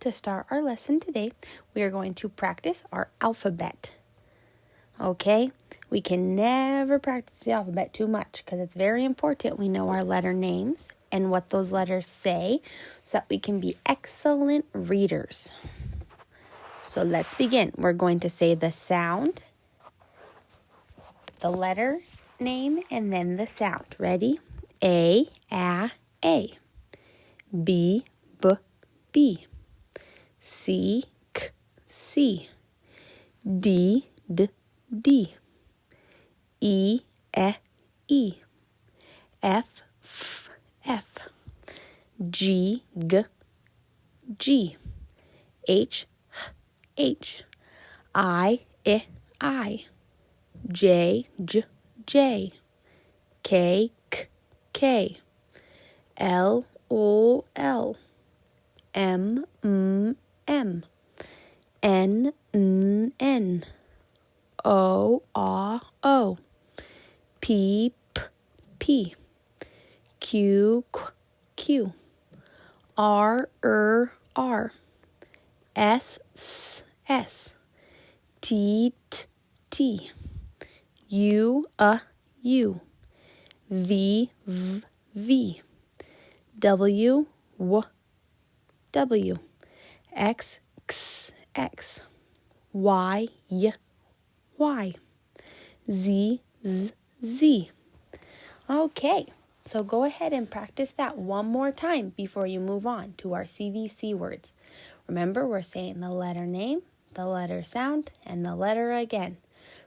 To start our lesson today, we are going to practice our alphabet. Okay? We can never practice the alphabet too much because it's very important we know our letter names and what those letters say so that we can be excellent readers. So let's begin. We're going to say the sound, the letter name, and then the sound. Ready? A, A. B, B. C, C. D, D. E, E. F, F. G, G. H, H. I. J, J. K, K. L, L. M, M. N, N. O, O. P, P. Q, Q. R, R. S, S. T, T. U, U. V, V. W, W. X, X. Y, Y. Z, Z. Okay, so go ahead and practice that one more time before you move on to our CVC words. Remember, we're saying the letter name, the letter sound, and the letter again.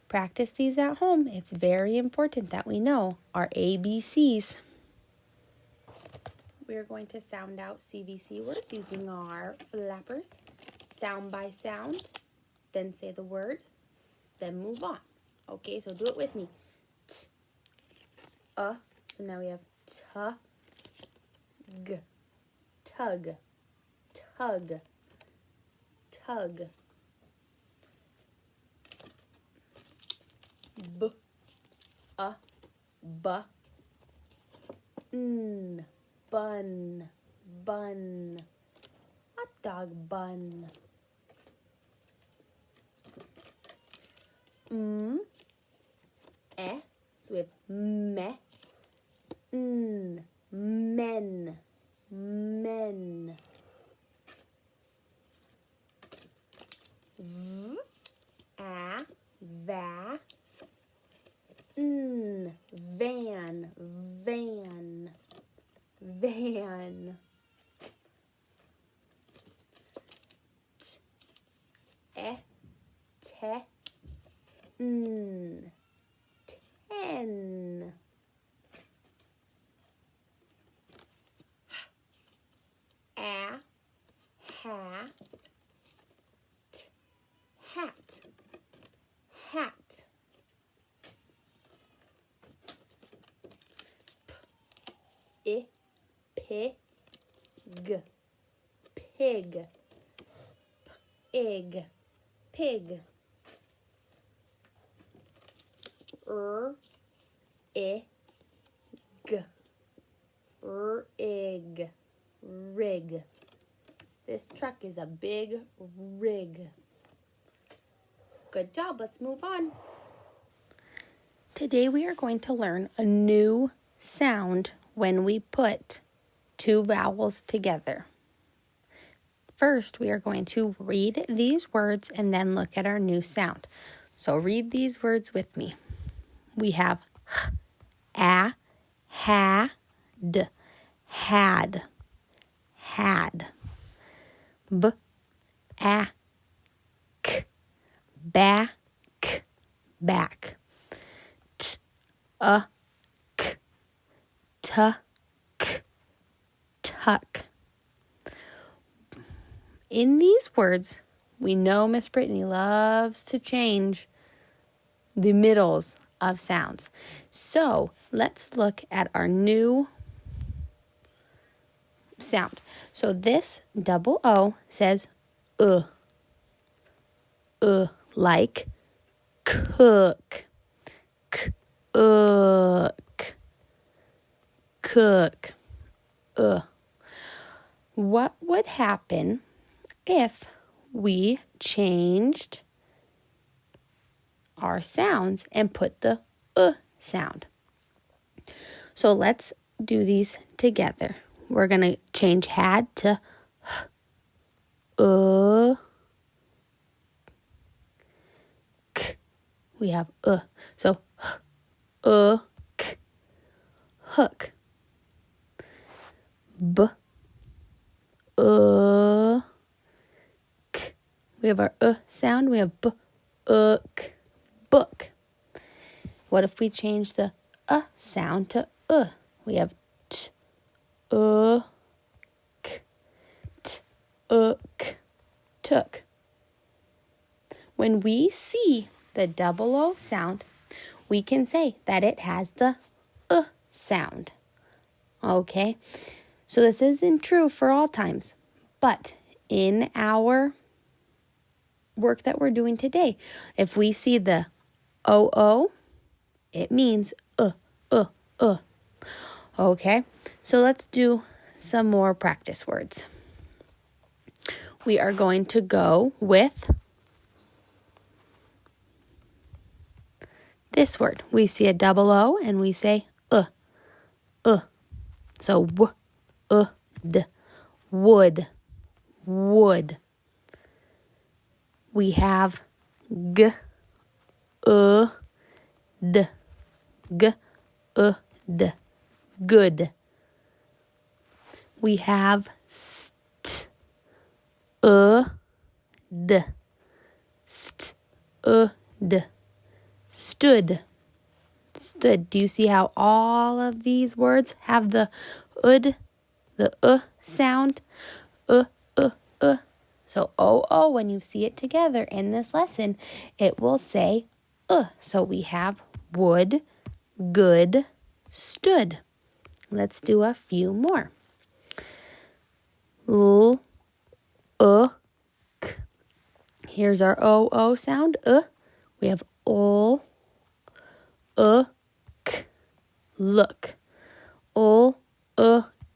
Practice these at home. It's very important that we know our ABCs. We're going to sound out CVC words using our flappers. Sound by sound, then say the word, then move on. Okay, so do it with me. T, so now we have g, tug, tug, tug. B, n, bun, bun, hot dog bun. So we have me, men, men. V, va, van, van, van. Te, ten. Ha, hat, hat. Pig, pig, pig, pig. Rig, rig. This truck is a big rig. Good job. Let's move on. Today we are going to learn a new sound when we put two vowels together. First, we are going to read these words and then look at our new sound. So read these words with me. We have had, had, back, back, tuck. In these words, we know Miss Brittany loves to change the middles of sounds. So let's look at our new sound. So this double O says like cook, cook. What would happen if we changed our sounds and put the sound. So let's do these together. We're going to change had to k. We have so k, hook. B, k. We have our sound. We have b, k, book. What if we change the sound to We have t, k, t, k, took. When we see the double O sound, we can say that it has the sound. Okay, so this isn't true for all times, but in our work that we're doing today, if we see the O, it means Okay, so let's do some more practice words. We are going to go with this word. We see a double O and we say So d, wood, wood. We have g, d, g, d, good. We have st, d, st, d, stood. Stood. Do you see how all of these words have the ud, the sound? So O, when you see it together in this lesson, it will say So we have wood, good, stood. Let's do a few more. L, k. Here's our O sound. We have ol, k, look. Ol,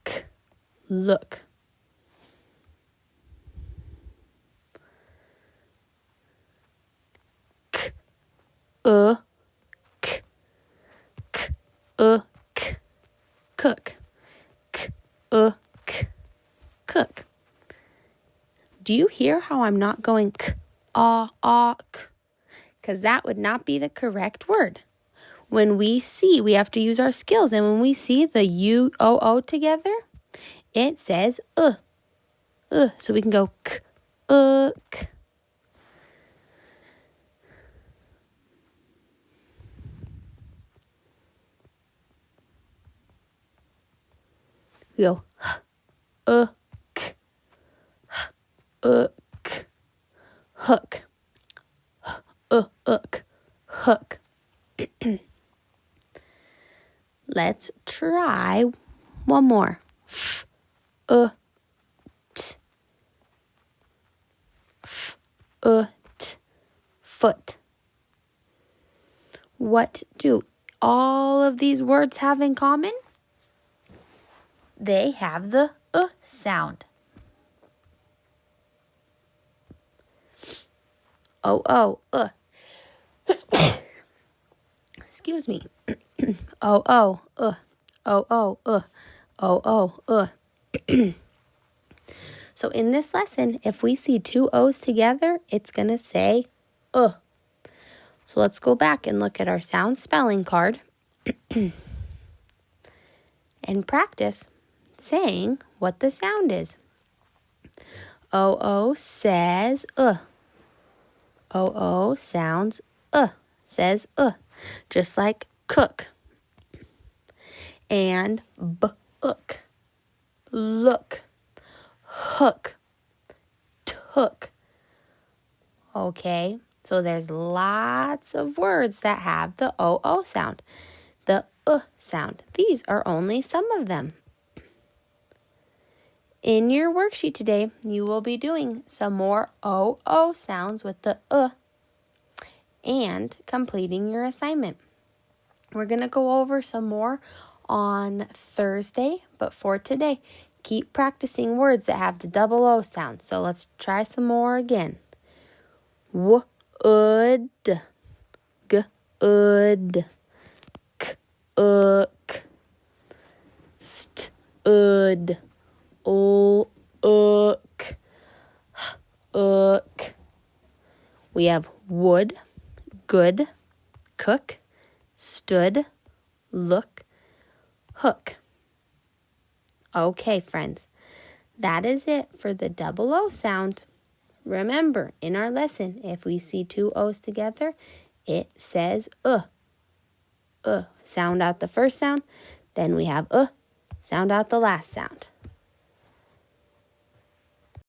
k, look. K, k, k, k, cook. K, k, cook. Do you hear how I'm not going k, k? Because that would not be the correct word. When we see, we have to use our skills. And when we see the U-O-O together, it says So we can go k, k. We go k, k, hook, hook. Let's try one more. T, foot. What do all of these words have in common? They have the sound. Excuse me. So in this lesson, if we see two O's together, it's going to say So let's go back and look at our sound spelling card and practice saying what the sound is. O says O sounds says just like cook. And book, look, hook, took. Okay, so there's lots of words that have the O sound, the sound. These are only some of them. In your worksheet today, you will be doing some more O sounds with the and completing your assignment. We're going to go over some more on Thursday, but for today, keep practicing words that have the double O sound. So let's try some more again. Wood, good, k, stood, ook. We have wood, good, cook, stood, look, hook. Okay, friends, that is it for the double O sound. Remember, in our lesson, if we see two O's together, it says sound out the first sound, then we have sound out the last sound.